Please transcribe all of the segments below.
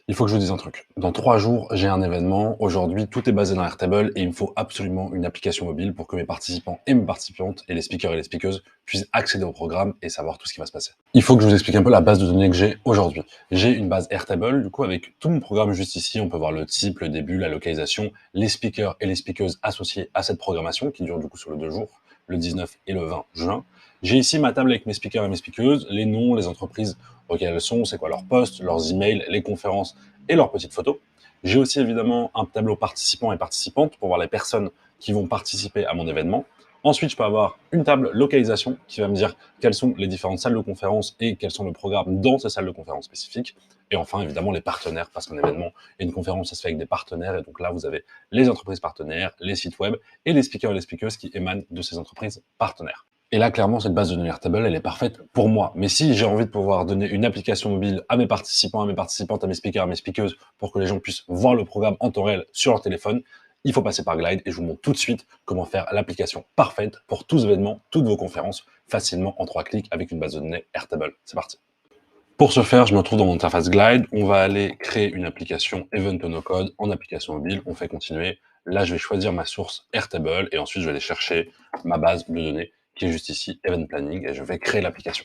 Il faut que je vous dise un truc. Dans 3 jours, j'ai un événement. Aujourd'hui, tout est basé dans Airtable et il me faut absolument une application mobile pour que mes participants et mes participantes et les speakers et les speakeuses puissent accéder au programme et savoir tout ce qui va se passer. Il faut que je vous explique un peu la base de données que j'ai aujourd'hui. J'ai une base Airtable, du coup, avec tout mon programme juste ici. On peut voir le type, le début, la localisation, les speakers et les speakeuses associés à cette programmation qui dure du coup sur les 2 jours, le 19 et le 20 juin. J'ai ici ma table avec mes speakers et mes speakeuses, les noms, les entreprises auxquelles elles sont, c'est quoi leurs postes, leurs emails, les conférences et leurs petites photos. J'ai aussi évidemment un tableau participants et participantes pour voir les personnes qui vont participer à mon événement. Ensuite, je peux avoir une table localisation qui va me dire quelles sont les différentes salles de conférence et quels sont les programmes dans ces salles de conférence spécifiques. Et enfin, évidemment, les partenaires, parce qu'un événement et une conférence, ça se fait avec des partenaires. Et donc là, vous avez les entreprises partenaires, les sites web et les speakers et les speakers qui émanent de ces entreprises partenaires. Et là, clairement, cette base de données Airtable, elle est parfaite pour moi. Mais si j'ai envie de pouvoir donner une application mobile à mes participants, à mes participantes, à mes speakers, à mes speakeuses, pour que les gens puissent voir le programme en temps réel sur leur téléphone, il faut passer par Glide et je vous montre tout de suite comment faire l'application parfaite pour tous événements, toutes vos conférences, facilement en 3 clics avec une base de données Airtable. C'est parti. Pour ce faire, je me retrouve dans mon interface Glide. On va aller créer une application Event No Code en application mobile. On fait continuer. Là, je vais choisir ma source Airtable et ensuite, je vais aller chercher ma base de données qui est juste ici, Event Planning, et je vais créer l'application.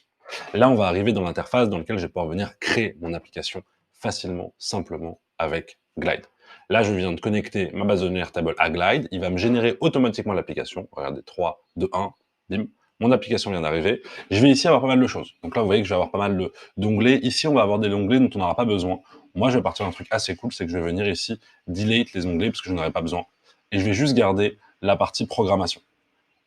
Là, on va arriver dans l'interface dans laquelle je vais pouvoir venir créer mon application facilement, simplement avec Glide. Là, je viens de connecter ma base de données Airtable à Glide. Il va me générer automatiquement l'application. Regardez, 3, 2, 1, bim. Mon application vient d'arriver. Je vais ici avoir pas mal de choses. Donc là, vous voyez que je vais avoir pas mal d'onglets. Ici, on va avoir des onglets dont on n'aura pas besoin. Moi, je vais partir d'un truc assez cool, c'est que je vais venir ici delete les onglets parce que je n'en aurai pas besoin. Et je vais juste garder la partie programmation.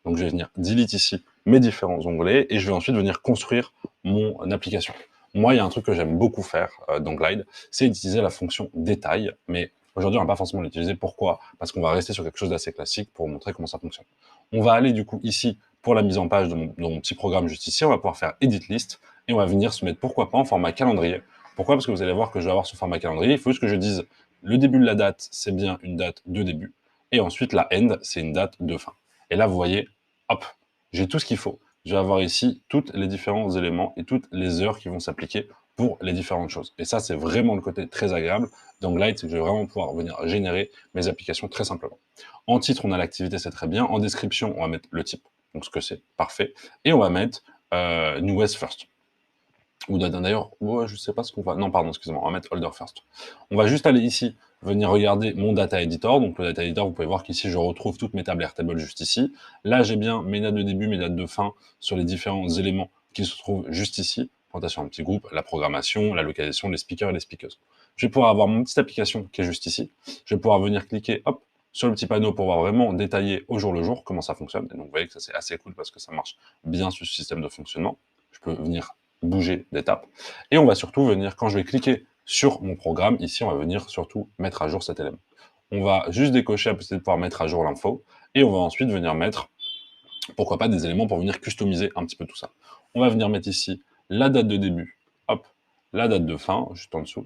Donc, je vais venir delete ici mes différents onglets et je vais ensuite venir construire mon application. Moi, il y a un truc que j'aime beaucoup faire dans Glide, c'est utiliser la fonction détail, mais aujourd'hui, on va pas forcément l'utiliser. Pourquoi? Parce qu'on va rester sur quelque chose d'assez classique pour vous montrer comment ça fonctionne. On va aller du coup ici pour la mise en page de mon petit programme juste ici. On va pouvoir faire Edit List et on va venir se mettre pourquoi pas en format calendrier. Pourquoi? Parce que vous allez voir que je vais avoir ce format calendrier. Il faut juste que je dise le début de la date, c'est bien une date de début. Et ensuite, la end, c'est une date de fin. Et là, vous voyez, hop, j'ai tout ce qu'il faut. Je vais avoir ici tous les différents éléments et toutes les heures qui vont s'appliquer pour les différentes choses. Et ça, c'est vraiment le côté très agréable dans Glide, c'est que je vais vraiment pouvoir venir générer mes applications très simplement. En titre, on a l'activité, c'est très bien. En description, on va mettre le type, donc ce que c'est, parfait. Et on va mettre Newest First. Ou d'ailleurs, ouais, je sais pas ce qu'on va... Non, pardon, excusez-moi, on va mettre Holder First. On va juste aller ici, venir regarder mon Data Editor. Donc le Data Editor, vous pouvez voir qu'ici, je retrouve toutes mes tables Airtable juste ici. Là, j'ai bien mes dates de début, mes dates de fin sur les différents éléments qui se trouvent juste ici. Présentation en petit groupe, la programmation, la localisation, les speakers et les speakers. Je vais pouvoir avoir mon petite application qui est juste ici. Je vais pouvoir venir cliquer, hop, sur le petit panneau pour voir vraiment détailler au jour le jour comment ça fonctionne. Et donc, vous voyez que ça, c'est assez cool parce que ça marche bien sur ce système de fonctionnement. Je peux venir bouger d'étape. Et on va surtout venir, quand je vais cliquer sur mon programme, ici, on va venir surtout mettre à jour cet élément. On va juste décocher la possibilité de pouvoir mettre à jour l'info, et on va ensuite venir mettre, pourquoi pas, des éléments pour venir customiser un petit peu tout ça. On va venir mettre ici la date de début, hop, la date de fin, juste en dessous,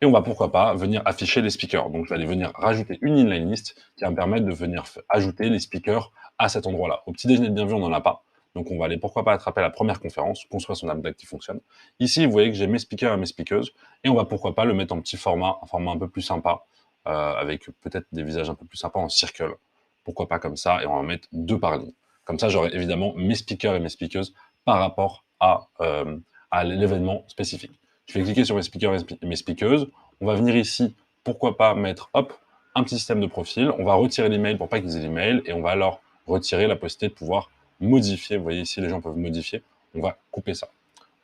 et on va pourquoi pas venir afficher les speakers. Donc je vais aller venir rajouter une inline list qui va me permettre de venir ajouter les speakers à cet endroit-là. Au petit déjeuner de bienvenue, on n'en a pas. Donc on va aller pourquoi pas attraper la première conférence, construire son app qui fonctionne. Ici, vous voyez que j'ai mes speakers et mes speakers, et on va pourquoi pas le mettre en petit format, un format un peu plus sympa, avec peut-être des visages un peu plus sympas en circle. Pourquoi pas comme ça, et on va mettre 2 par ligne. Comme ça, j'aurai évidemment mes speakers et mes speakers par rapport à l'événement spécifique. Je vais cliquer sur mes speakers et mes speakers. On va venir ici, pourquoi pas mettre, hop, un petit système de profil. On va retirer l'email pour pas qu'ils aient l'email, et on va alors retirer la possibilité de pouvoir modifier. Vous voyez ici, les gens peuvent modifier. On va couper ça.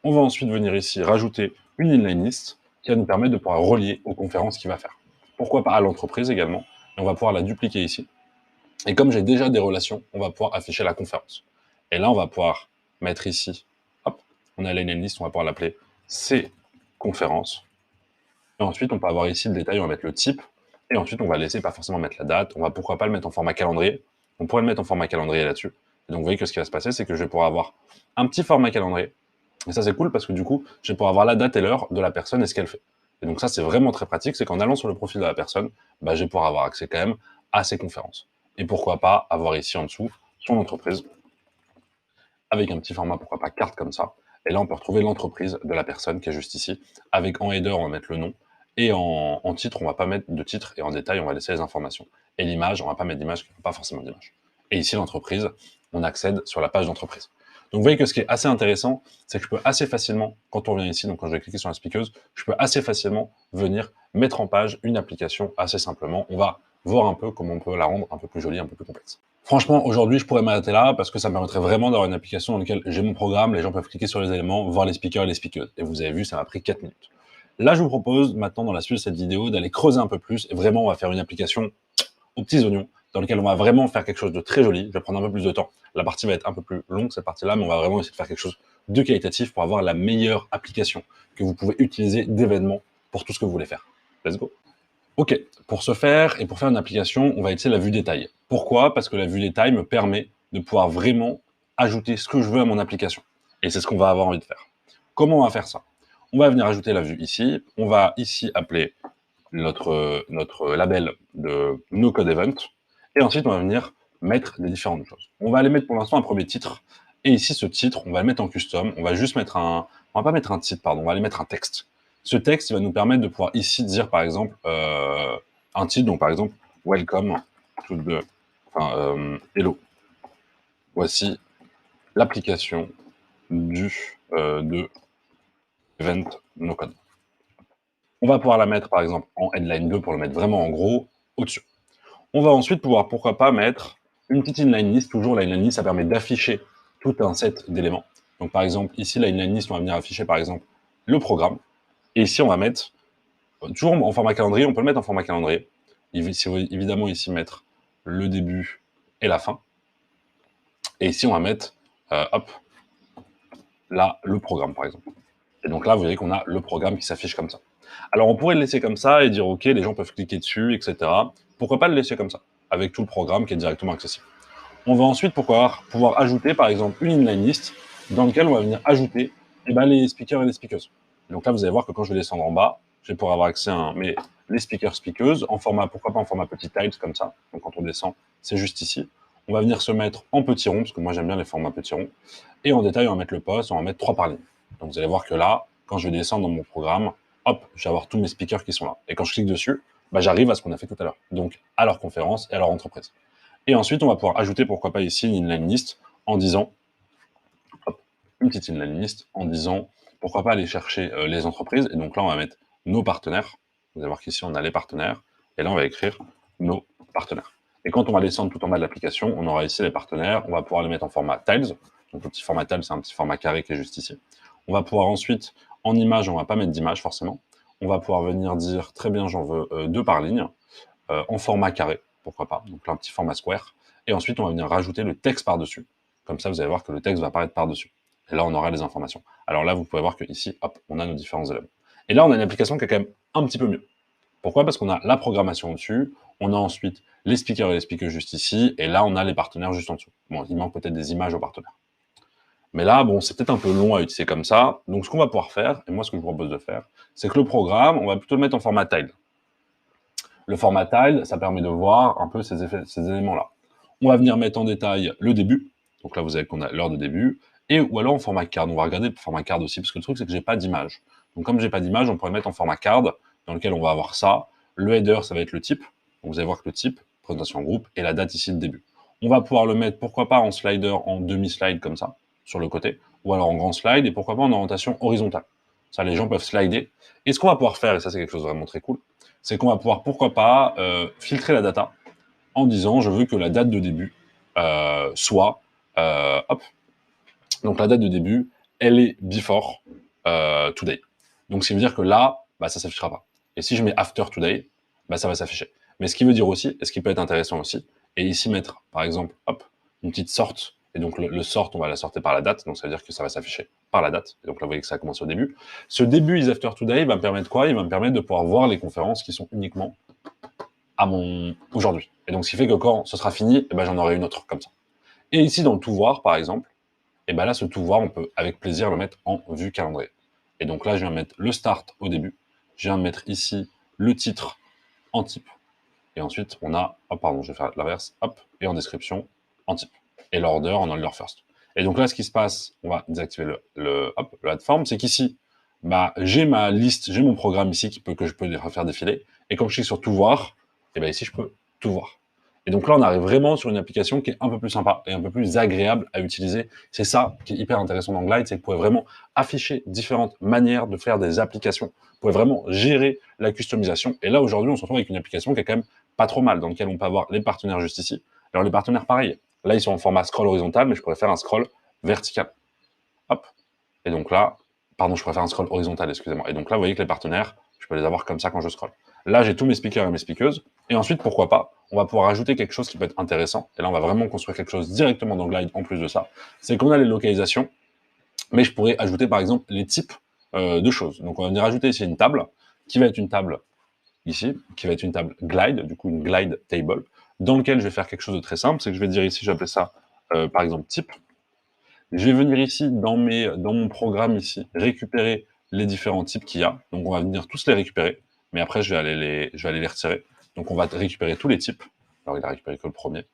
On va ensuite venir ici rajouter une inline list qui va nous permettre de pouvoir relier aux conférences qu'il va faire. Pourquoi pas à l'entreprise également. Et on va pouvoir la dupliquer ici. Et comme j'ai déjà des relations, on va pouvoir afficher la conférence. Et là, on va pouvoir mettre ici, hop, on a l'inline list, on va pouvoir l'appeler C conférence. Et ensuite, on peut avoir ici le détail, on va mettre le type. Et ensuite, on va laisser pas forcément mettre la date. On va pourquoi pas le mettre en format calendrier. On pourrait le mettre en format calendrier là-dessus. Et donc, vous voyez que ce qui va se passer, c'est que je vais pouvoir avoir un petit format calendrier. Et ça, c'est cool parce que du coup, je vais pouvoir avoir la date et l'heure de la personne et ce qu'elle fait. Et donc ça, c'est vraiment très pratique. C'est qu'en allant sur le profil de la personne, bah, je vais pouvoir avoir accès quand même à ses conférences. Et pourquoi pas avoir ici en dessous son entreprise avec un petit format, pourquoi pas, carte comme ça. Et là, on peut retrouver l'entreprise de la personne qui est juste ici. Avec en header, on va mettre le nom. Et en titre, on va pas mettre de titre, et en détail, on va laisser les informations. Et l'image, on va pas mettre d'image, car il n'y a pas forcément d'image. Et ici, l'entreprise, on accède sur la page d'entreprise. Donc vous voyez que ce qui est assez intéressant, c'est que je peux assez facilement, quand on vient ici, donc quand je vais cliquer sur la speakeuse, je peux assez facilement venir mettre en page une application assez simplement. On va voir un peu comment on peut la rendre un peu plus jolie, un peu plus complexe. Franchement, aujourd'hui, je pourrais m'arrêter là parce que ça me permettrait vraiment d'avoir une application dans laquelle j'ai mon programme, les gens peuvent cliquer sur les éléments, voir les speakers et les speakeuses. Et vous avez vu, ça m'a pris 4 minutes. Là, je vous propose maintenant, dans la suite de cette vidéo, d'aller creuser un peu plus. Et vraiment, on va faire une application aux petits oignons, dans laquelle on va vraiment faire quelque chose de très joli. Je vais prendre un peu plus de temps. La partie va être un peu plus longue, cette partie-là, mais on va vraiment essayer de faire quelque chose de qualitatif pour avoir la meilleure application que vous pouvez utiliser d'événement pour tout ce que vous voulez faire. Let's go. Ok, pour ce faire et pour faire une application, on va utiliser la vue détail. Pourquoi? Parce que la vue détail me permet de pouvoir vraiment ajouter ce que je veux à mon application. Et c'est ce qu'on va avoir envie de faire. Comment on va faire ça? On va venir ajouter la vue ici. On va ici appeler notre label de No Code Event. Et ensuite, on va venir mettre des différentes choses. On va aller mettre pour l'instant un premier titre. Et ici, ce titre, on va le mettre en custom. On va juste mettre on va pas mettre un titre, pardon. On va aller mettre un texte. Ce texte, il va nous permettre de pouvoir ici dire, par exemple, un titre. Donc, par exemple, Welcome to the, Hello. Voici l'application de Event No Code. On va pouvoir la mettre, par exemple, en headline 2 pour le mettre vraiment en gros, au-dessus. On va ensuite pouvoir, pourquoi pas, mettre une petite inline list. Toujours, la inline list, ça permet d'afficher tout un set d'éléments. Donc, par exemple, ici, la inline list, on va venir afficher, par exemple, le programme. Et ici, on va mettre, toujours en format calendrier, on peut le mettre en format calendrier. Évidemment, ici, mettre le début et la fin. Et ici, on va mettre, hop, là, le programme, par exemple. Et donc là, vous voyez qu'on a le programme qui s'affiche comme ça. Alors, on pourrait le laisser comme ça et dire, OK, les gens peuvent cliquer dessus, etc. Pourquoi pas le laisser comme ça, avec tout le programme qui est directement accessible. On va ensuite pouvoir ajouter, par exemple, une inline list dans laquelle on va venir ajouter les speakers et les speakeuses. Donc là, vous allez voir que quand je vais descendre en bas, je vais pouvoir avoir accès à les speakers, speakeuses, en format, pourquoi pas en format petit tiles, comme ça. Donc quand on descend, c'est juste ici. On va venir se mettre en petit rond, parce que moi j'aime bien les formats petits ronds. Et en détail, on va mettre le post, on va mettre 3 par ligne. Donc vous allez voir que là, quand je vais descendre dans mon programme, hop, je vais avoir tous mes speakers qui sont là. Et quand je clique dessus, j'arrive à ce qu'on a fait tout à l'heure. Donc à leur conférence et à leur entreprise. Et ensuite, on va pouvoir ajouter, pourquoi pas ici, une inline list en disant, hop, une petite inline list en disant, pourquoi pas aller chercher les entreprises. Et donc là, on va mettre nos partenaires. Vous allez voir qu'ici, on a les partenaires. Et là, on va écrire nos partenaires. Et quand on va descendre tout en bas de l'application, on aura ici les partenaires. On va pouvoir les mettre en format tiles. Donc le petit format tiles, c'est un petit format carré qui est juste ici. On va pouvoir ensuite, en image, on va pas mettre d'image forcément. On va pouvoir venir dire, très bien, j'en veux 2 par ligne, en format carré, pourquoi pas. Donc là, un petit format square. Et ensuite, on va venir rajouter le texte par-dessus. Comme ça, vous allez voir que le texte va apparaître par-dessus. Et là, on aura les informations. Alors là, vous pouvez voir que ici, hop, on a nos différents éléments. Et là, on a une application qui est quand même un petit peu mieux. Pourquoi? Parce qu'on a la programmation au-dessus, on a ensuite les speakers et les speakers juste ici, et là, on a les partenaires juste en dessous. Bon, il manque peut-être des images aux partenaires. Mais là, bon, c'est peut-être un peu long à utiliser comme ça. Donc, ce qu'on va pouvoir faire, et moi, ce que je vous propose de faire, c'est que le programme, on va plutôt le mettre en format tile. Le format tile, ça permet de voir un peu ces éléments-là. On va venir mettre en détail le début. Donc là, vous avez qu'on a l'heure de début. Ou alors en format card. On va regarder le format card aussi, parce que le truc, c'est que j'ai pas d'image. Donc comme j'ai pas d'image, on pourrait mettre en format card, dans lequel on va avoir ça. Le header, ça va être le type. Donc vous allez voir que le type, présentation en groupe, et la date ici de début. On va pouvoir le mettre, pourquoi pas en slider, en demi-slide comme ça, sur le côté, ou alors en grand slide, et pourquoi pas en orientation horizontale. Ça, les gens peuvent slider. Et ce qu'on va pouvoir faire, et ça c'est quelque chose de vraiment très cool, c'est qu'on va pouvoir, pourquoi pas, filtrer la data en disant, je veux que la date de début soit, hop, donc la date de début, elle est before today. Donc, ce qui veut dire que là, ça s'affichera pas. Et si je mets after today, ça va s'afficher. Mais ce qui veut dire aussi, et ce qui peut être intéressant aussi, et ici mettre, par exemple, hop, une petite sorte, et donc le sort, on va la sortir par la date, donc ça veut dire que ça va s'afficher par la date. Et donc là, vous voyez que ça a commencé au début. Ce début is after today va me permettre quoi? Il va me permettre de pouvoir voir les conférences qui sont uniquement à mon aujourd'hui. Et donc, ce qui fait que quand ce sera fini, j'en aurai une autre comme ça. Et ici, dans le tout voir, par exemple, et là, ce tout voir, on peut avec plaisir le mettre en vue calendrier. Et donc là, je viens mettre le start au début. Je viens mettre ici le titre en type. Et ensuite, on a, je vais faire l'inverse, hop, et en description, en type. Et l'order en order first. Et donc là, ce qui se passe, on va désactiver le add form, c'est qu'ici, bah, j'ai ma liste, j'ai mon programme ici que je peux les refaire défiler. Et quand je clique sur tout voir, et ben ici, je peux tout voir. Et donc là, on arrive vraiment sur une application qui est un peu plus sympa et un peu plus agréable à utiliser. C'est ça qui est hyper intéressant dans Glide, c'est que vous pouvez vraiment afficher différentes manières de faire des applications. Vous pouvez vraiment gérer la customisation. Et là, aujourd'hui, on se retrouve avec une application qui est quand même pas trop mal, dans laquelle on peut avoir les partenaires juste ici. Alors, les partenaires, pareil. Là, ils sont en format scroll horizontal, mais je pourrais faire un scroll vertical. Hop. Et donc là, pardon, je pourrais faire un scroll horizontal, excusez-moi. Et donc là, vous voyez que les partenaires, je peux les avoir comme ça quand je scroll. Là, j'ai tous mes speakers et mes speakeuses. Et ensuite, pourquoi pas, on va pouvoir ajouter quelque chose qui peut être intéressant. Et là, on va vraiment construire quelque chose directement dans Glide en plus de ça. C'est qu'on a les localisations, mais je pourrais ajouter par exemple les types de choses. Donc on va venir ajouter ici une table, qui va être une table ici, qui va être une table Glide, du coup une Glide table, dans lequel je vais faire quelque chose de très simple, c'est que je vais dire ici, je vais appeler ça par exemple type. Je vais venir ici dans mon programme ici, récupérer les différents types qu'il y a. Donc on va venir tous les récupérer, mais après je vais aller les retirer. Donc on va récupérer tous les types. Alors il a récupéré que le premier,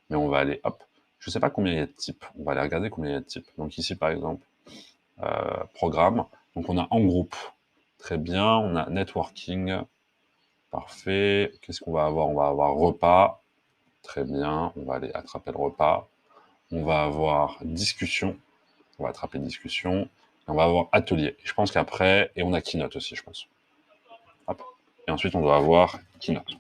mais on va aller, hop, je sais pas combien il y a de types. On va aller regarder combien il y a de types. Donc ici par exemple, programme. Donc on a en groupe, très bien. On a networking, parfait. Qu'est-ce qu'on va avoir? On va avoir repas, très bien. On va aller attraper le repas. On va avoir discussion. On va attraper discussion. Et on va avoir atelier. Et je pense qu'après, et on a keynote aussi, je pense. Hop. Et ensuite, on doit avoir keynote.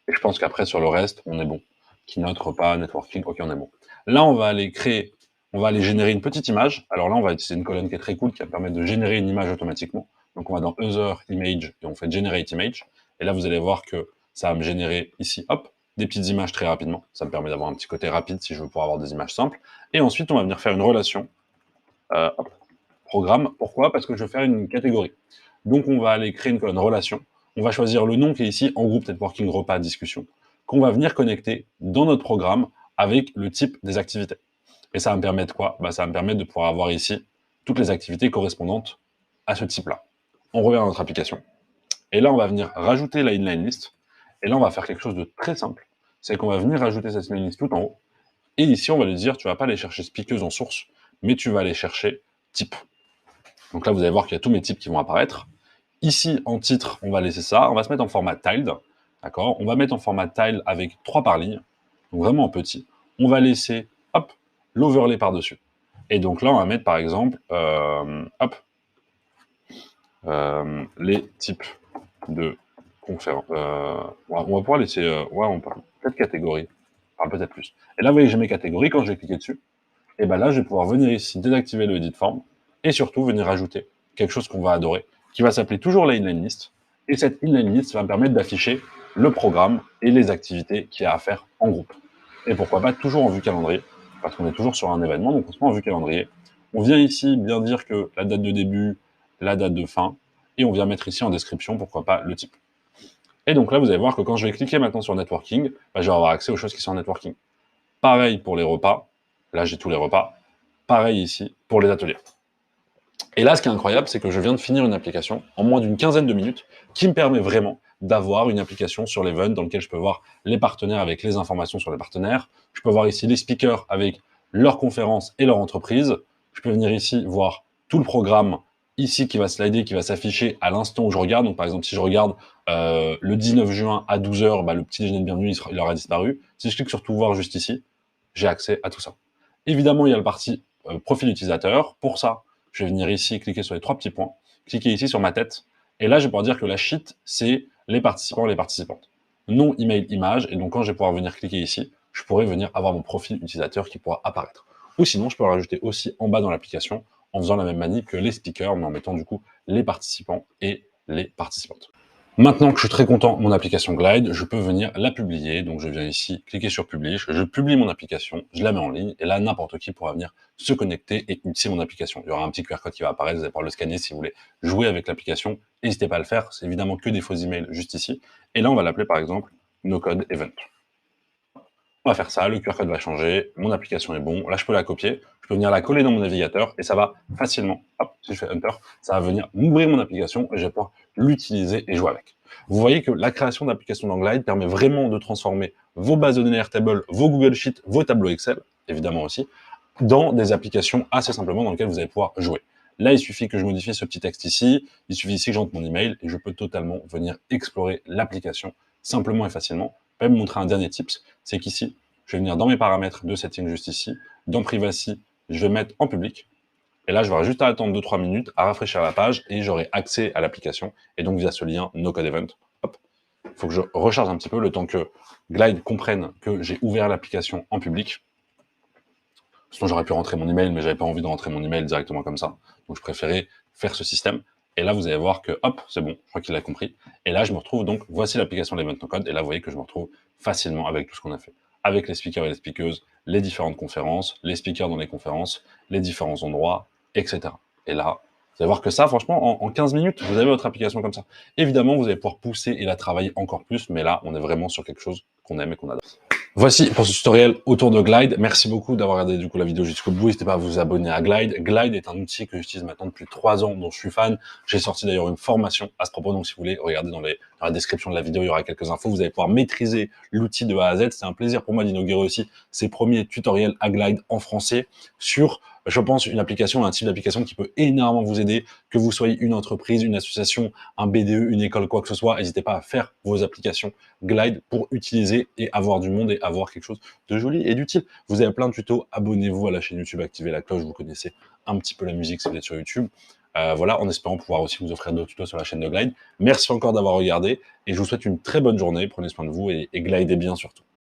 Et je pense qu'après, sur le reste, on est bon. Keynote, repas, networking, ok, on est bon. Là, on va aller créer, on va aller générer une petite image. Alors là, on va utiliser une colonne qui est très cool, qui va permettre de générer une image automatiquement. Donc on va dans Other Image et on fait Generate Image. Et là, vous allez voir que ça va me générer ici, hop, des petites images très rapidement. Ça me permet d'avoir un petit côté rapide si je veux pouvoir avoir des images simples. Et ensuite, on va venir faire une relation. Hop, programme. Pourquoi? Parce que je vais faire une catégorie. Donc on va aller créer une colonne relation. On va choisir le nom qui est ici, en groupe networking, repas, discussion, qu'on va venir connecter dans notre programme avec le type des activités. Et ça va me permettre quoi? Ça va me permettre de pouvoir avoir ici toutes les activités correspondantes à ce type-là. On revient à notre application. Et là, on va venir rajouter la inline list. Et là, on va faire quelque chose de très simple. C'est qu'on va venir rajouter cette inline list tout en haut. Et ici, on va lui dire, tu vas pas aller chercher speakeuse en source, mais tu vas aller chercher type. Donc là, vous allez voir qu'il y a tous mes types qui vont apparaître. Ici, en titre, on va laisser ça. On va se mettre en format tiled. D'accord? On va mettre en format tile avec 3 par ligne. Donc vraiment en petit. On va laisser, hop, l'overlay par-dessus. Et donc là, on va mettre par exemple, hop, les types de conférences. On va pouvoir laisser, ouais, on parle peut-être catégorie. Enfin, peut-être plus. Et là, vous voyez que j'ai mes catégories. Quand je vais cliquer dessus, et ben là, je vais pouvoir venir ici, désactiver le edit form, et surtout venir ajouter quelque chose qu'on va adorer, qui va s'appeler toujours la inline list. Et cette inline list va me permettre d'afficher le programme et les activités qu'il y a à faire en groupe. Et pourquoi pas toujours en vue calendrier, parce qu'on est toujours sur un événement, donc on se met en vue calendrier. On vient ici bien dire que la date de début, la date de fin, et on vient mettre ici en description, pourquoi pas, le type. Et donc là, vous allez voir que quand je vais cliquer maintenant sur networking, je vais avoir accès aux choses qui sont en networking. Pareil pour les repas. Là, j'ai tous les repas. Pareil ici pour les ateliers. Et là, ce qui est incroyable, c'est que je viens de finir une application en moins d'une quinzaine de minutes qui me permet vraiment d'avoir une application sur l'event dans lequel je peux voir les partenaires avec les informations sur les partenaires. Je peux voir ici les speakers avec leurs conférences et leur entreprise. Je peux venir ici voir tout le programme ici qui va slider, qui va s'afficher à l'instant où je regarde. Donc par exemple, si je regarde le 19 juin à 12 h, le petit déjeuner de bienvenue, il aura disparu. Si je clique sur tout voir juste ici, j'ai accès à tout ça. Évidemment, il y a le parti profil utilisateur. Pour ça, je vais venir ici, cliquer sur les 3 petits points, cliquer ici sur ma tête, et là, je vais pouvoir dire que la sheet, c'est les participants et les participantes. Nom, email, image, et donc quand je vais pouvoir venir cliquer ici, je pourrais venir avoir mon profil utilisateur qui pourra apparaître. Ou sinon, je peux le rajouter aussi en bas dans l'application, en faisant la même manip que les speakers, mais en mettant du coup les participants et les participantes. Maintenant que je suis très content de mon application Glide, je peux venir la publier. Donc je viens ici, cliquer sur Publish, je publie mon application, je la mets en ligne, et là n'importe qui pourra venir se connecter et utiliser mon application. Il y aura un petit QR code qui va apparaître, vous allez pouvoir le scanner si vous voulez jouer avec l'application. N'hésitez pas à le faire, c'est évidemment que des faux emails juste ici. Et là on va l'appeler par exemple No Code Event. On va faire ça, le QR code va changer, mon application est bon, là je peux la copier, je peux venir la coller dans mon navigateur et ça va facilement, hop, si je fais Enter, ça va venir m'ouvrir mon application et je vais pouvoir l'utiliser et jouer avec. Vous voyez que la création d'applications dans Glide permet vraiment de transformer vos bases de données Airtable, vos Google Sheets, vos tableaux Excel, évidemment aussi, dans des applications assez simplement dans lesquelles vous allez pouvoir jouer. Là, il suffit que je modifie ce petit texte ici, il suffit ici que j'entre mon email et je peux totalement venir explorer l'application simplement et facilement. Je vais me montrer un dernier tips, c'est qu'ici, je vais venir dans mes paramètres de setting juste ici, dans Privacy, je vais mettre en public. Et là, je vais juste attendre 2-3 minutes à rafraîchir la page et j'aurai accès à l'application. Et donc, via ce lien, no code event, hop, il faut que je recharge un petit peu le temps que Glide comprenne que j'ai ouvert l'application en public. Sinon, j'aurais pu rentrer mon email, mais j'avais pas envie de rentrer mon email directement comme ça. Donc, je préférais faire ce système. Et là, vous allez voir que, hop, c'est bon, je crois qu'il a compris. Et là, je me retrouve donc, voici l'application d'Event No Code. Et là, vous voyez que je me retrouve facilement avec tout ce qu'on a fait. Avec les speakers et les speakeuses, les différentes conférences, les speakers dans les conférences, les différents endroits, etc. Et là, vous allez voir que ça, franchement, en 15 minutes, vous avez votre application comme ça. Évidemment, vous allez pouvoir pousser et la travailler encore plus, mais là, on est vraiment sur quelque chose qu'on aime et qu'on adore. Voici pour ce tutoriel autour de Glide. Merci beaucoup d'avoir regardé du coup la vidéo jusqu'au bout. N'hésitez pas à vous abonner à Glide. Glide est un outil que j'utilise maintenant depuis 3 ans, dont je suis fan. J'ai sorti d'ailleurs une formation à ce propos, donc si vous voulez, regardez dans la description de la vidéo, il y aura quelques infos. Vous allez pouvoir maîtriser l'outil de A à Z. C'est un plaisir pour moi d'inaugurer aussi ces premiers tutoriels à Glide en français sur, je pense, une application, un type d'application qui peut énormément vous aider, que vous soyez une entreprise, une association, un BDE, une école, quoi que ce soit. N'hésitez pas à faire vos applications Glide pour utiliser et avoir du monde et avoir quelque chose de joli et d'utile. Vous avez plein de tutos, abonnez-vous à la chaîne YouTube, activez la cloche, vous connaissez un petit peu la musique si vous êtes sur YouTube. Voilà, en espérant pouvoir aussi vous offrir d'autres tutos sur la chaîne de Glide. Merci encore d'avoir regardé et je vous souhaite une très bonne journée, prenez soin de vous et glidez bien surtout.